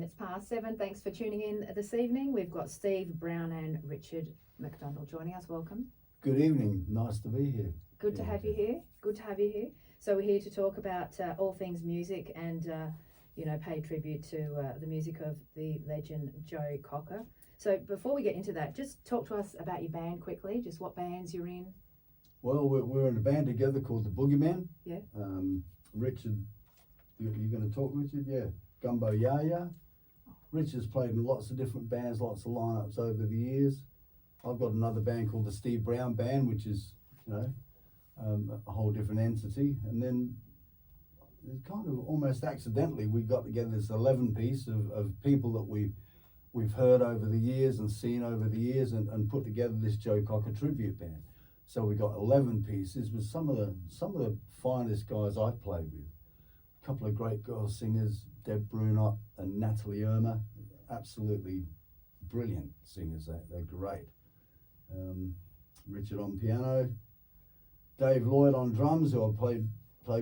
minutes past 7. Thanks for tuning in this evening. We've got Steve Brown and Richard McDonald joining us. Welcome. Good evening. Nice to be here. Good to have you here. Good to have you here. So we're here to talk about all things music and, pay tribute to the music of the legend Joe Cocker. So before we get into that, just talk to us about your band quickly, just what bands you're in. Well, we're in a band together called the Boogeymen. Yeah. Richard, you're going to talk, Richard? Yeah. Gumbo Yaya. Richard's played in lots of different bands, lots of lineups over the years. I've got another band called the Steve Brown Band, which is, a whole different entity. And then kind of almost accidentally, we got together this 11-piece of people that we've heard over the years and seen over the years and put together this Joe Cocker tribute band. So we got 11 pieces with some of the finest guys I've played with. A couple of great girl singers, Deb Brunot and Natalie Irma, absolutely brilliant singers. They're great. Richard on piano, Dave Lloyd on drums, who I've played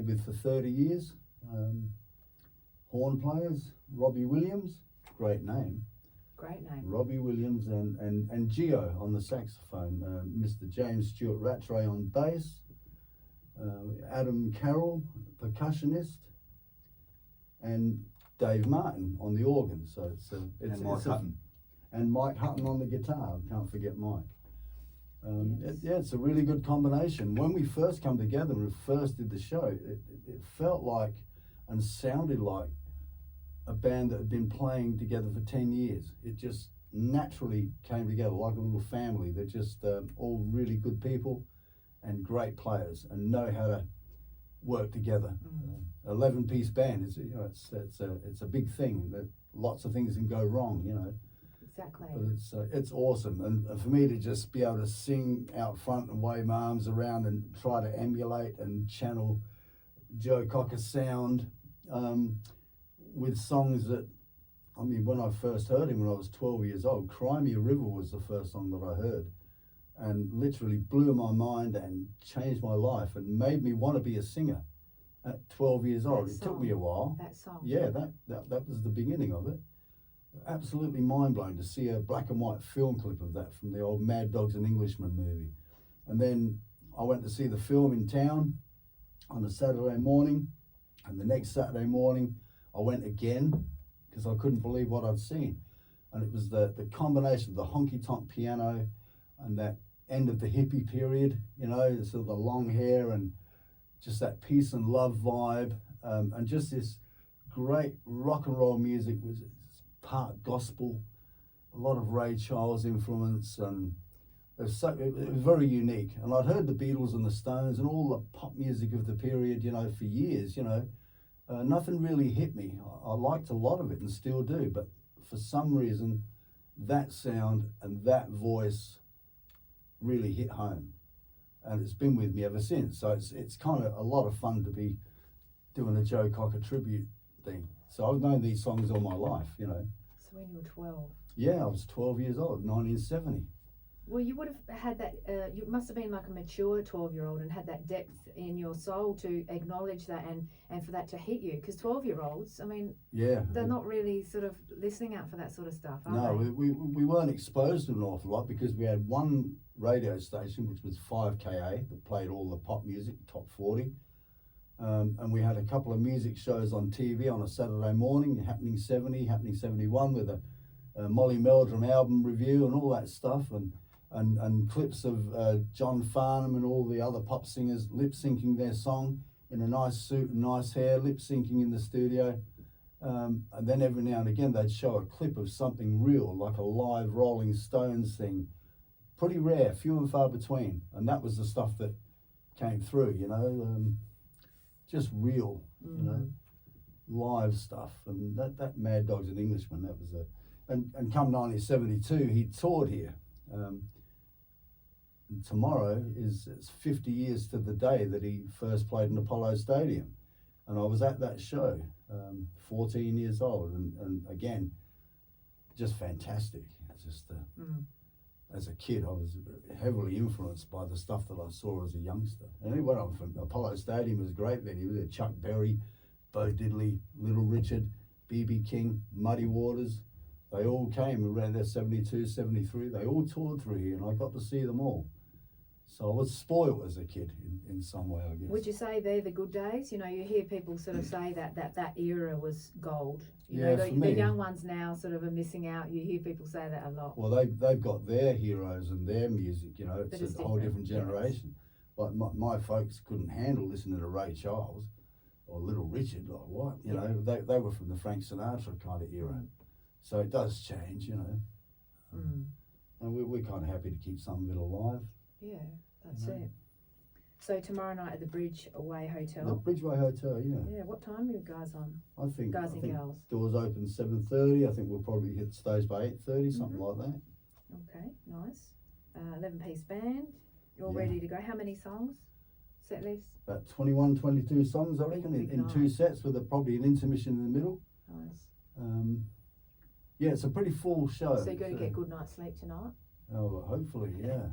with for 30 years. Horn players, Robbie Williams, great name. Great name. Robbie Williams and Gio on the saxophone, Mr. James Stewart Rattray on bass, Adam Carroll, percussionist, and Dave Martin on the organ. So it's Mike Hutton. And Mike Hutton on the guitar. Can't forget Mike. Yes. It's a really good combination. When we first come together and we first did the show, it felt like and sounded like a band that had been playing together for 10 years. It just naturally came together like a little family. They're just all really good people and great players and know how to work together. 11-piece band is it's a big thing. That lots of things can go wrong, Exactly. But it's awesome, and for me to just be able to sing out front and wave my arms around and try to emulate and channel Joe Cocker's sound with songs that, when I first heard him when I was 12 years old, Cry Me a River was the first song that I heard, and literally blew my mind and changed my life and made me want to be a singer at 12 years old. It took me a while. That song. Yeah, that was the beginning of it. Absolutely mind-blowing to see a black and white film clip of that from the old Mad Dogs and Englishmen movie. And then I went to see the film in town on a Saturday morning, and the next Saturday morning I went again because I couldn't believe what I'd seen. And it was the combination of the honky-tonk piano and that end of the hippie period, sort of the long hair and just that peace and love vibe, and just this great rock and roll music was part gospel, a lot of Ray Charles influence, and it was very unique. And I'd heard the Beatles and the Stones and all the pop music of the period, for years, nothing really hit me. I liked a lot of it and still do, but for some reason, that sound and that voice really hit home. And it's been with me ever since. So it's kind of a lot of fun to be doing a Joe Cocker tribute thing. So I've known these songs all my life, So when you were 12? Yeah, I was 12 years old, 1970. Well, you would have had that, you must have been like a mature 12-year-old and had that depth in your soul to acknowledge that and for that to hit you. Because 12-year-olds, they're not really sort of listening out for that sort of stuff, are they? We weren't exposed to an awful lot because we had one radio station, which was 5KA, that played all the pop music, top 40. And we had a couple of music shows on TV on a Saturday morning, Happening 70, Happening 71, with a Molly Meldrum album review and all that stuff, and clips of John Farnham and all the other pop singers lip-syncing their song in a nice suit and nice hair, lip-syncing in the studio. And then every now and again they'd show a clip of something real, like a live Rolling Stones thing. Pretty rare, few and far between. And that was the stuff that came through, just real, live stuff. And that Mad Dogs and Englishmen, that was and come 1972, he toured here. And tomorrow it's 50 years to the day that he first played in Apollo Stadium. And I was at that show, 14 years old, and again, just fantastic. Just as a kid, I was heavily influenced by the stuff that I saw as a youngster. And he went on from Apollo Stadium was great then. He was there, Chuck Berry, Bo Diddley, Little Richard, B.B. King, Muddy Waters. They all came around there 72, 73. They all toured through here, and I got to see them all. So I was spoiled as a kid in some way, I guess. Would you say they're the good days? You know, you hear people sort of say that era was gold. You Yeah, know, for the me. young ones now sort of are missing out. You hear people say that a lot. Well, they've got their heroes and their music, you know, But it's it's a whole different different, yes. generation. Like my folks couldn't handle listening to Ray Charles or Little Richard, like what? You know, they were from the Frank Sinatra kind of era. So it does change, you know. And we're kind of happy to keep some of it alive. Yeah, that's it. So tomorrow night at the Bridgeway Hotel. The Bridgeway Hotel, yeah. Yeah, what time are you guys on? I think Guys and girls. doors open 7:30. I think we'll probably hit the stage by 8:30, something like that. Okay, nice. 11-piece band. You're Yeah. ready to go. How many songs? Set list? About 21, 22 songs, I reckon, Big in two night. sets with probably an intermission in the middle. Nice. Yeah, it's a pretty full show. So you're going to get good night's sleep tonight? Oh, well, hopefully, yeah.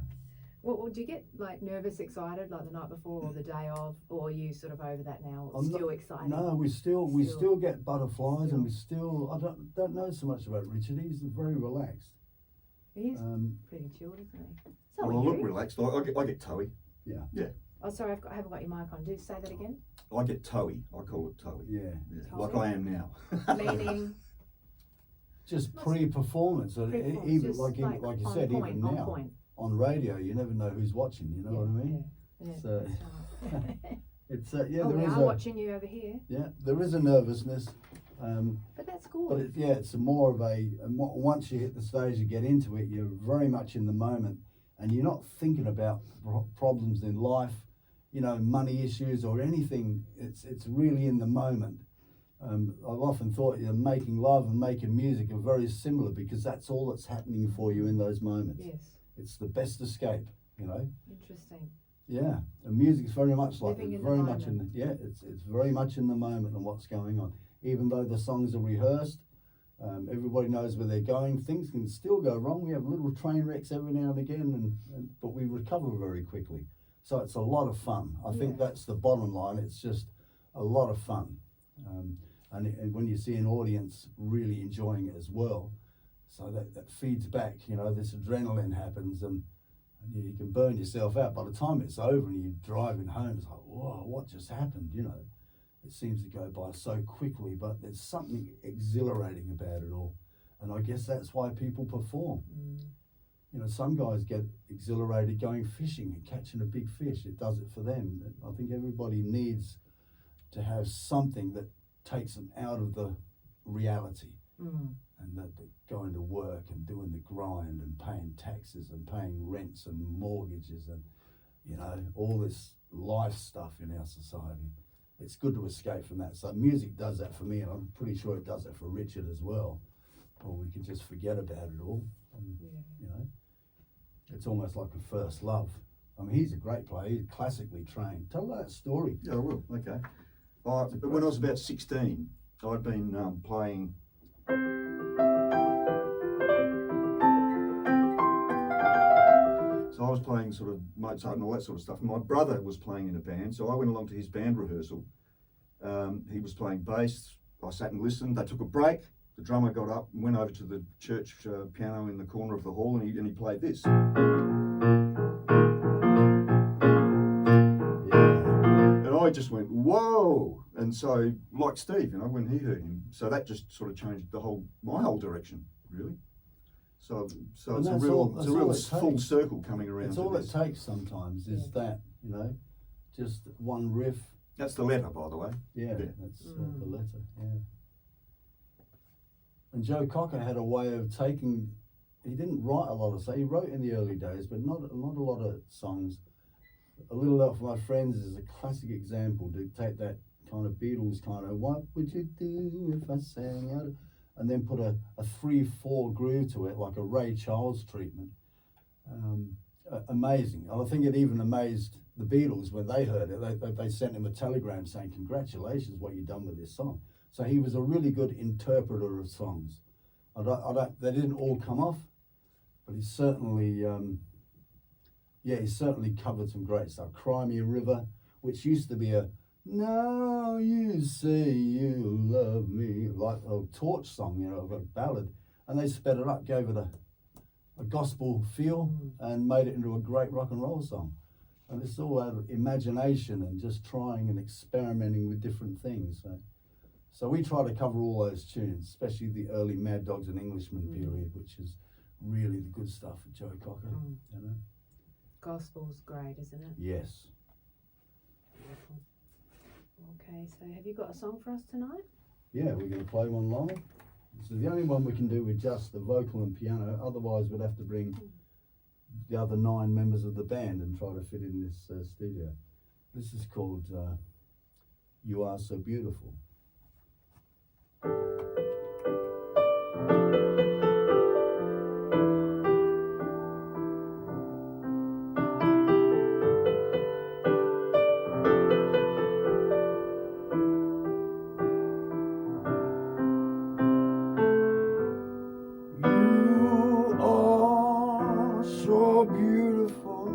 Well, do you get like nervous, excited like the night before or the day of, or are you sort of over that now? Or I'm still excited? No, we still get butterflies, Still. and we still. I don't know so much about Richard. He's very relaxed. He is pretty chilled, isn't he? So Well, are I look you? relaxed. I get toey. Oh, sorry, I haven't got your mic on. Do say that again. I get toey. I call it toey. Yeah. Like I am now. Meaning, Just pre-performance, and Pre-performance, even just like you on said, point, even on now point. on radio, you never know who's watching. You know what I mean? Yeah, So- that's right. It's yeah, Oh, there we is are watching you over here, there is a nervousness. but that's good. But it's more of once you hit the stage, you get into it, you're very much in the moment, and you're not thinking about problems in life, you know, money issues or anything. It's really in the moment. I've often thought, you know, making love and making music are very similar because that's all that's happening for you in those moments. Yes, It's the best escape, you know. interesting. Yeah, and music's very much like Living it. in the Very much moment. it's very much in the moment and what's going on. Even though the songs are rehearsed, everybody knows where they're going. Things can still go wrong. We have little train wrecks every now and again, but we recover very quickly. So it's a lot of fun. I think that's the bottom line. It's just a lot of fun, and when you see an audience really enjoying it as well, so that feeds back. You know, this adrenaline happens and you can burn yourself out. By the time it's over and you're driving home, it's like, whoa, what just happened? You know, it seems to go by so quickly, but there's something exhilarating about it all. And I guess that's why people perform. You know, some guys get exhilarated going fishing and catching a big fish. It does it for them. I think everybody needs to have something that takes them out of the reality. And that going to work and doing the grind and paying taxes and paying rents and mortgages and, you know, all this life stuff in our society. It's good to escape from that. So music does that for me, and I'm pretty sure it does it for Richard as well. Or we can just forget about it all. And, you know, it's almost like a first love. I mean, he's a great player. He's classically trained. Tell that story. Yeah, I will. Okay. When I was about 16, I'd been playing. So I was playing sort of Mozart and all that sort of stuff. My brother was playing in a band, so I went along to his band rehearsal. He was playing bass. I sat and listened. They took a break. The drummer got up and went over to the church piano in the corner of the hall, and he played this. And I just went, whoa! And so, like Steve, you know, when he heard him, so that just sort of changed my whole direction, really. So it's a real full circle coming around. It's all it takes sometimes is that, you know, just one riff. That's the letter, by the way. Yeah, that's the letter, yeah. And Joe Cocker had a way of taking, he didn't write a lot of songs, he wrote in the early days, but not a lot of songs. A Little Help from My Friends is a classic example to take that kind of Beatles kind of, what would you do if I sang out? And then put a 3/4 groove to it, like a Ray Charles treatment. Amazing. And I think it even amazed the Beatles when they heard it. They sent him a telegram saying, congratulations, what you've done with this song. So he was a really good interpreter of songs. They didn't all come off, but he certainly, he certainly covered some great stuff. Cry Me a River, which used to be a Now you say you love me, like a torch song, you know, a ballad, and they sped it up, gave it a gospel feel, and made it into a great rock and roll song. And it's all out of imagination and just trying and experimenting with different things. So we try to cover all those tunes, especially the early Mad Dogs and Englishmen period, which is really the good stuff with Joe Cocker. You know? Gospel's great, isn't it? Yes. Beautiful. Okay, so have you got a song for us tonight? Yeah, we're going to play one live. This is the only one we can do with just the vocal and piano. Otherwise, we'd have to bring the other 9 members of the band and try to fit in this studio. This is called You Are So Beautiful. So beautiful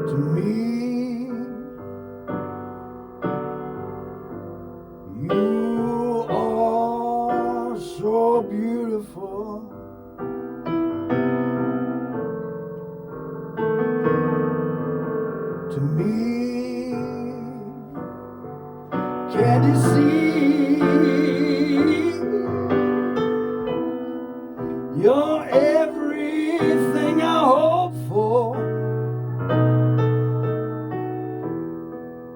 to me. You are so beautiful to me. Can you see? You're everything I hope for.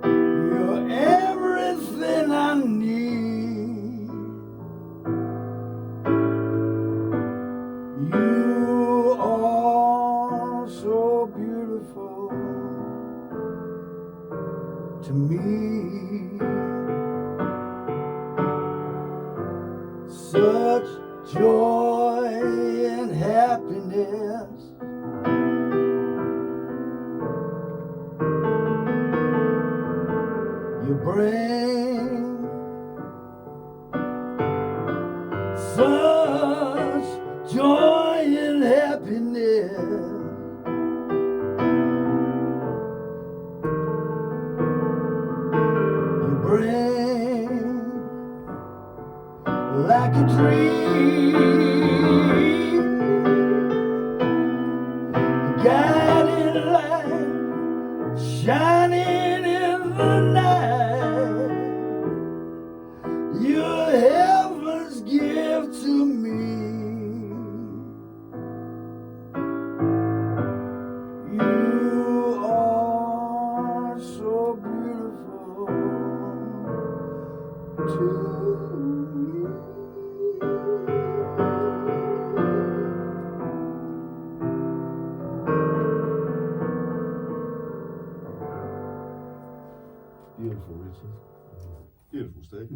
You're everything I need. You are so beautiful to me. Such joy and happiness. You bring such joy and happiness. You bring like a dream, guiding light, shining in the night. You're heaven's gift to me. You are so beautiful to me. Beautiful, Richard. Beautiful, Steve.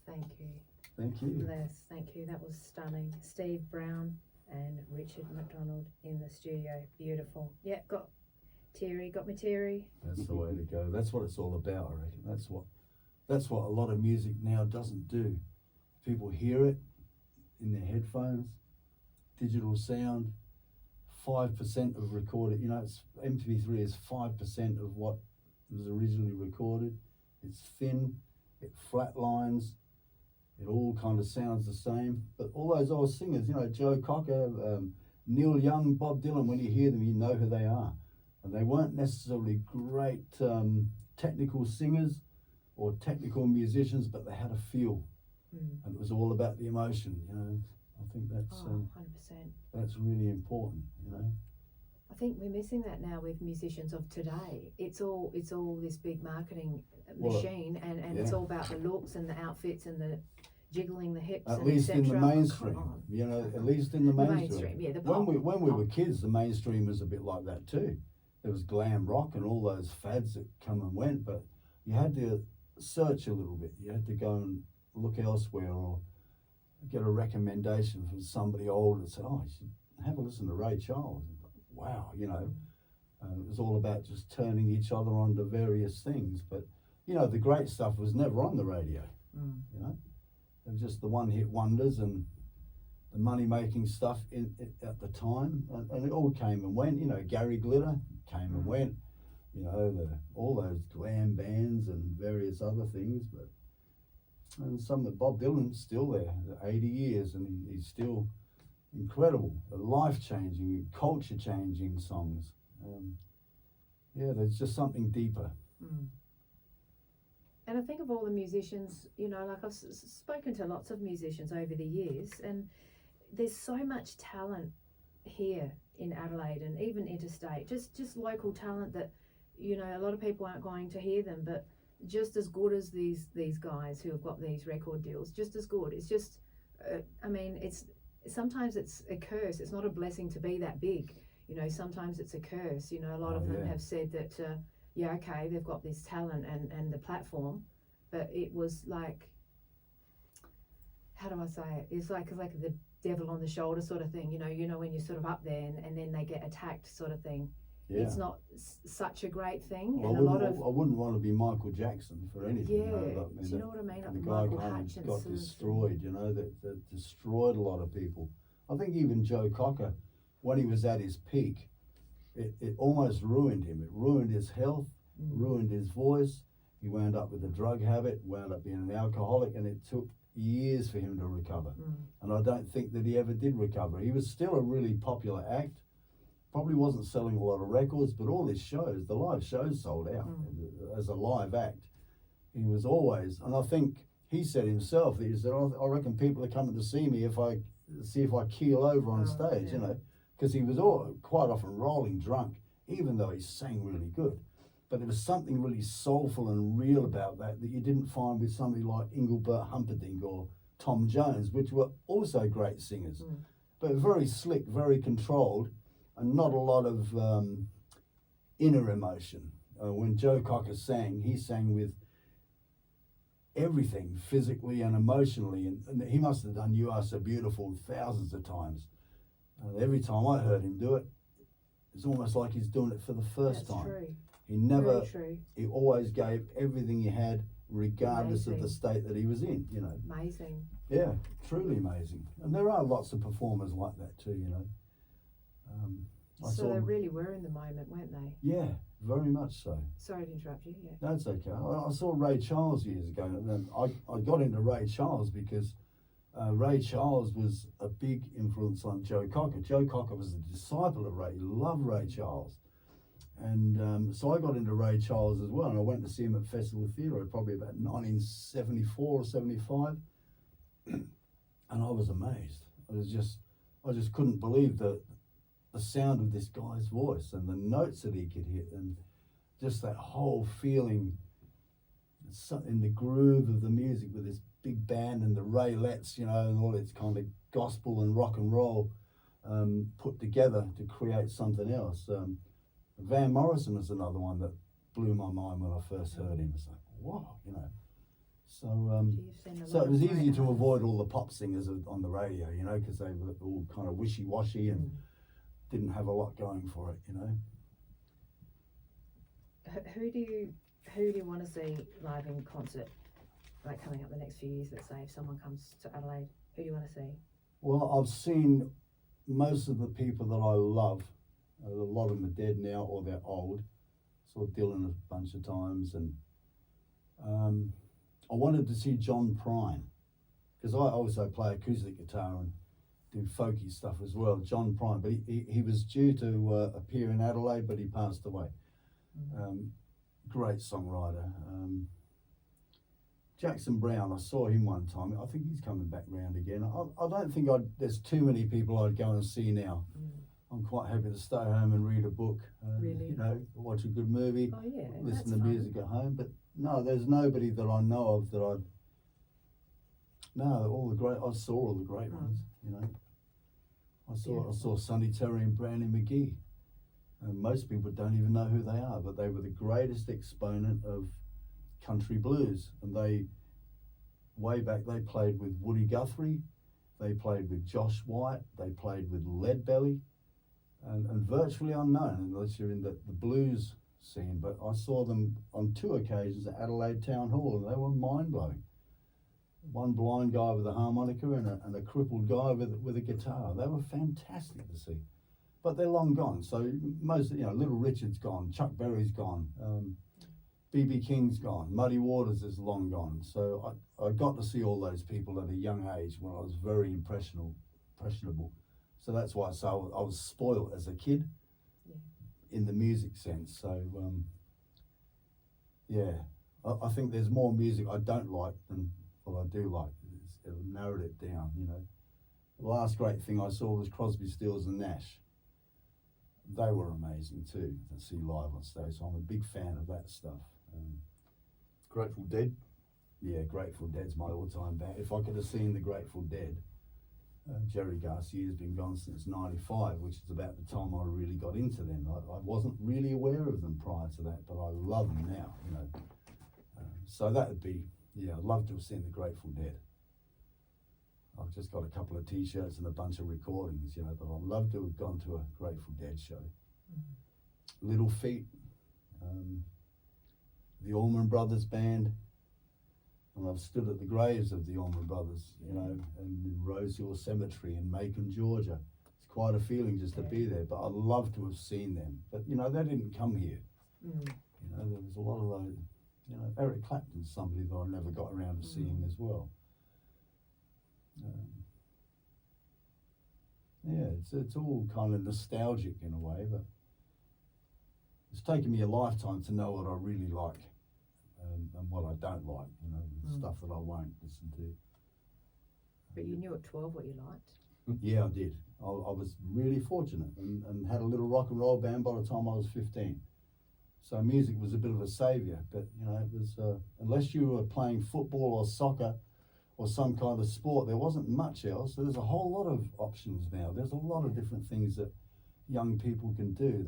Thank you. Thank you. Les, thank you. That was stunning. Steve Brown and Richard McDonald in the studio. Beautiful. Yeah, got me teary. That's the way to go. That's what it's all about, I reckon. That's what a lot of music now doesn't do. People hear it in their headphones, digital sound, 5% of recorded, it's MP3 is 5% of what was originally recorded. It's thin, it flatlines, it all kind of sounds the same. But all those old singers, Joe Cocker, Neil Young, Bob Dylan, when you hear them, you know who they are. And they weren't necessarily great technical singers or technical musicians, but they had a feel. And it was all about the emotion, I think that's 100%. that's really important, I think we're missing that now with musicians of today. It's all this big marketing machine, and it's all about the looks and the outfits and the jiggling the hips. At and least in the et cetera. mainstream, at least in the mainstream. Yeah, the when pop. we were kids, the mainstream was a bit like that too. There was glam rock and all those fads that come and went, but you had to search a little bit. You had to go and look elsewhere or get a recommendation from somebody old and say, "Oh, you should have a listen to Ray Charles." Wow, it was all about just turning each other on to various things. But the great stuff was never on the radio. It was just the one-hit wonders, and the money-making stuff at the time, and it all came and went. You know, Gary Glitter came and went. You know, all those glam bands and various other things, and some of Bob Dylan's still there, 80 years, and he's still incredible, life-changing, culture-changing songs. Yeah, there's just something deeper. And I think of all the musicians, you know, like I've spoken to lots of musicians over the years, and there's so much talent here in Adelaide and even interstate, just local talent that, you know, a lot of people aren't going to hear them, but just as good as these guys who have got these record deals, just as good. It's just, I mean, sometimes it's a curse. It's not a blessing to be that big. You know, sometimes it's a curse. You know, a lot of them have said that, yeah, okay, they've got this talent and the platform, but it was like, how do I say it? It's like the devil on the shoulder sort of thing. You know when you're sort of up there and then they get attacked sort of thing. Yeah. It's not such a great thing. Well, I wouldn't want to be Michael Jackson for anything. Yeah, do you know what I mean? The guy kind of got destroyed, you know, that destroyed a lot of people. I think even Joe Cocker, when he was at his peak, it almost ruined him. It ruined his health, ruined his voice. He wound up with a drug habit, wound up being an alcoholic, and it took years for him to recover. And I don't think that he ever did recover. He was still a really popular act. Probably wasn't selling a lot of records, but all his shows, the live shows sold out as a live act. He was always, and I think he said himself, he said, I reckon people are coming to see me if I keel over on stage, you know, because he was quite often rolling drunk, even though he sang really good. But there was something really soulful and real about that you didn't find with somebody like Engelbert Humperdinck or Tom Jones, which were also great singers, but very slick, very controlled, and not a lot of inner emotion. When Joe Cocker sang, he sang with everything, physically and emotionally, and he must have done You Are So Beautiful thousands of times. Every time I heard him do it, it's almost like he's doing it for the first time. True. He never, he always gave everything he had, regardless of the state that he was in, you know. Amazing. Yeah, truly amazing. And there are lots of performers like that too, you know. So they really were in the moment, weren't they? Yeah, very much so. Sorry to interrupt you. Yeah. That's okay. I saw Ray Charles years ago, and I got into Ray Charles because Ray Charles was a big influence on Joe Cocker. Joe Cocker was a disciple of Ray. He loved Ray Charles. And so I got into Ray Charles as well, and I went to see him at Festival Theatre probably about 1974 or 75, and I was amazed. I just couldn't believe the sound of this guy's voice and the notes that he could hit, and just that whole feeling in the groove of the music with this big band and the Raylettes, you know, and all its kind of gospel and rock and roll put together to create something else. Van Morrison was another one that blew my mind when I first heard him. It's like, wow, you know. So it was easy to avoid all the pop singers on the radio, you know, because they were all kind of wishy-washy and didn't have a lot going for it, you know. Who do you want to see live in concert, like coming up the next few years? Let's say if someone comes to Adelaide, who do you want to see? Well, I've seen most of the people that I love. A lot of them are dead now or they're old. Saw Dylan a bunch of times, and I wanted to see John Prine because I also play acoustic guitar and do folky stuff as well. John Prine, but he was due to appear in Adelaide, but he passed away. Great songwriter. Jackson Brown, I saw him one time. I think he's coming back round again. I don't think there's too many people I'd go and see now. I'm quite happy to stay home and read a book, really? You know, watch a good movie, listen to music at home. But no, there's nobody that I know of that I saw all the great ones, you know. I saw Sonny Terry and Brownie McGee. And most people don't even know who they are, but they were the greatest exponent of country blues. And way back, they played with Woody Guthrie, they played with Josh White, they played with Leadbelly, and virtually unknown unless you're in the blues scene. But I saw them on 2 occasions at Adelaide Town Hall, and they were mind-blowing. one blind guy with a harmonica and a crippled guy with a guitar. They were fantastic to see. But they're long gone. So most, Little Richard's gone, Chuck Berry's gone, B.B. King's gone, Muddy Waters is long gone. So I got to see all those people at a young age when I was very impressionable. So that's why I say I was spoiled as a kid in the music sense. So I think there's more music I don't like than what I do like. It'll narrowed it down, The last great thing I saw was Crosby, Stills and Nash. They were amazing too to see live on stage. So I'm a big fan of that stuff. Grateful Dead. Yeah, Grateful Dead's my all-time band. If I could have seen the Grateful Dead, Jerry Garcia's been gone since '95, which is about the time I really got into them. I wasn't really aware of them prior to that, but I love them now, So that would be, I'd love to have seen the Grateful Dead. I've just got a couple of T-shirts and a bunch of recordings, but I'd love to have gone to a Grateful Dead show. Little Feat, the Allman Brothers Band, and I've stood at the graves of the Allman Brothers, and in Rose Hill Cemetery in Macon, Georgia. It's quite a feeling just to be there, but I'd love to have seen them. But, they didn't come here. There was a lot of those, Eric Clapton's somebody that I never got around to seeing as well. It's all kind of nostalgic in a way, but it's taken me a lifetime to know what I really like and what I don't like, stuff that I won't listen to. But you knew at 12 what you liked? Yeah, I did. I was really fortunate and had a little rock and roll band by the time I was 15. So music was a bit of a saviour, but it was, unless you were playing football or soccer or some kind of sport, there wasn't much else. There's a whole lot of options now. There's a lot of different things that young people can do.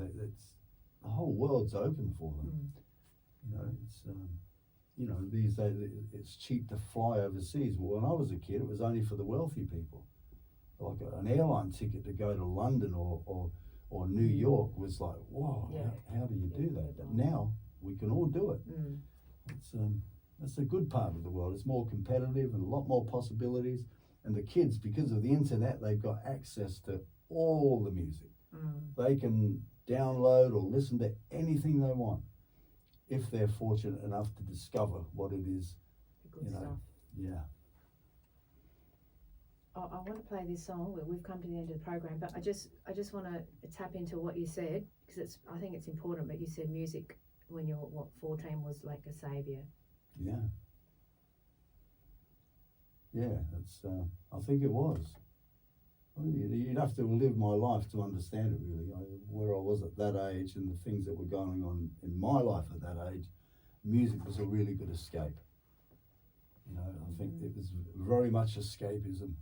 The whole world's open for them. These days it's cheap to fly overseas. Well, when I was a kid, it was only for the wealthy people. Like an airline ticket to go to London or New York was like, whoa, how do you do that? But now we can all do it. That's a good part of the world. It's more competitive and a lot more possibilities. And the kids, because of the internet, they've got access to all the music. They can download or listen to anything they want if they're fortunate enough to discover what it is. Good stuff. Yeah. I want to play this song. We've come to the end of the program, but I just want to tap into what you said, because I think it's important. But you said music when you're 14 was like a saviour. That's I think it was. You'd have to live my life to understand it, really. Where I was at that age and the things that were going on in my life at that age, music was a really good escape. I think it was very much escapism.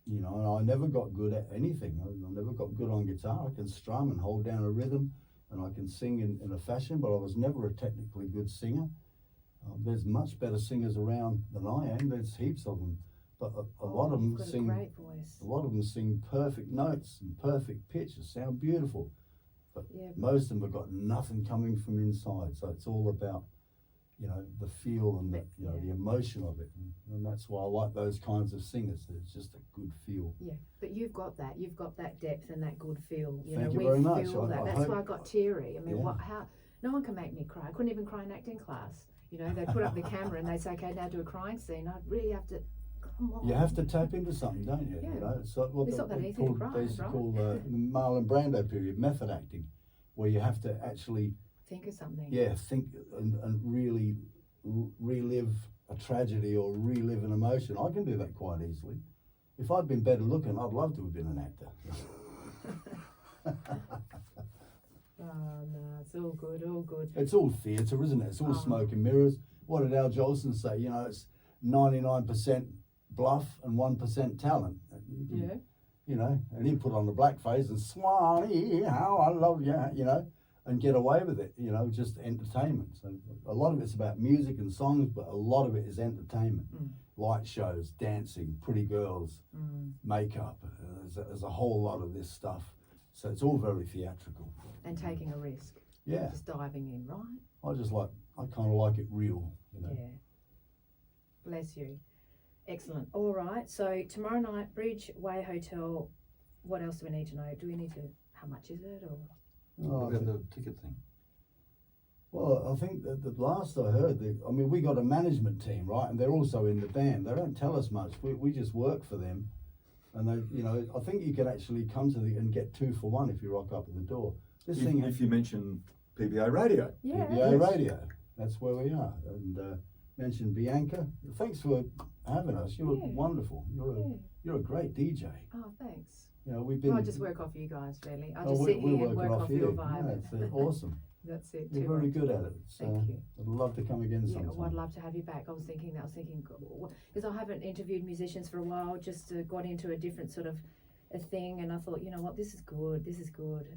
And I never got good at anything. I never got good on guitar. I can strum and hold down a rhythm, and I can sing in a fashion, but I was never a technically good singer. There's much better singers around than I am. There's heaps of them, but a lot of them sing. A great voice. A lot of them sing perfect notes and perfect pitches, sound beautiful, but most of them have got nothing coming from inside. So it's all about, the feel and the emotion of it, and that's why I like those kinds of singers. It's just a good feel. Yeah, but you've got that depth and that good feel. Thank you very much. That's why I got teary. I mean, how? No one can make me cry. I couldn't even cry in acting class. They put up the camera and they say, "Okay, now do a crying scene." I'd really have to. Come on. You have to tap into something, don't you? Yeah. It's not that easy to cry, they used to right? call the Marlon Brando period method acting, where you have to actually think of something. Yeah, think and really relive a tragedy or relive an emotion. I can do that quite easily. If I'd been better looking, I'd love to have been an actor. Oh no, it's all good, all good. It's all theatre, isn't it? It's all smoke and mirrors. What did Al Jolson say? It's 99% bluff and 1% talent. And he put on the blackface and Swanee, how I love you, and get away with it, just entertainment. So a lot of it's about music and songs, but a lot of it is entertainment. Light shows, dancing, pretty girls, makeup. There's a whole lot of this stuff. So it's all very theatrical. And taking a risk. Yeah. Just diving in, right? I kind of like it real, Yeah. Bless you. Excellent. All right. So tomorrow night, Bridgeway Hotel. What else do we need to know? Do we need to? How much is it? Or Oh, What about the ticket thing? well, I think that the last I heard, we got a management team, right, and they're also in the band. They don't tell us much. We just work for them, and they, I think you can actually come to and get 2 for 1 if you rock up at the door. This thing, If you mention PBA radio. yeah. PBA radio, that's where we are. And mentioned Bianca. Thanks for having us. You're Yeah. wonderful. You're a great DJ. Oh, thanks. We've been. I just work off you guys, really. I Oh, just we- sit we're here and working work off off you. your vibe. Yeah, it's awesome. That's it. You're too very much. good at it. So Thank you. I'd love to come again Yeah, sometime. well, I'd love to have you back. I was thinking because I haven't interviewed musicians for a while, just got into a different sort of a thing, and I thought, you know what, this is good. This is good.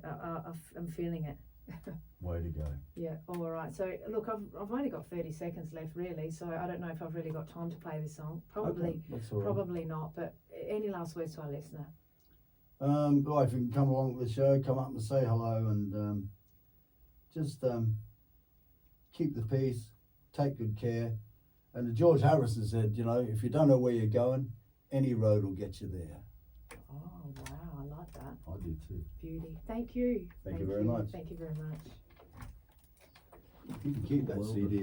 I'm feeling it. Way to go. Yeah. All right. So look, I've only got 30 seconds left, really. So I don't know if I've really got time to play this song. Probably, Okay, that's all right. probably not. But any last words to our listener? Well, if you can come along to the show, come up and say hello, and just keep the peace, take good care. And George Harrison said, if you don't know where you're going, any road will get you there. Oh wow, I like that. I do too. Beauty. Thank you. Thank you very much. Thank you very much. You can keep that CD.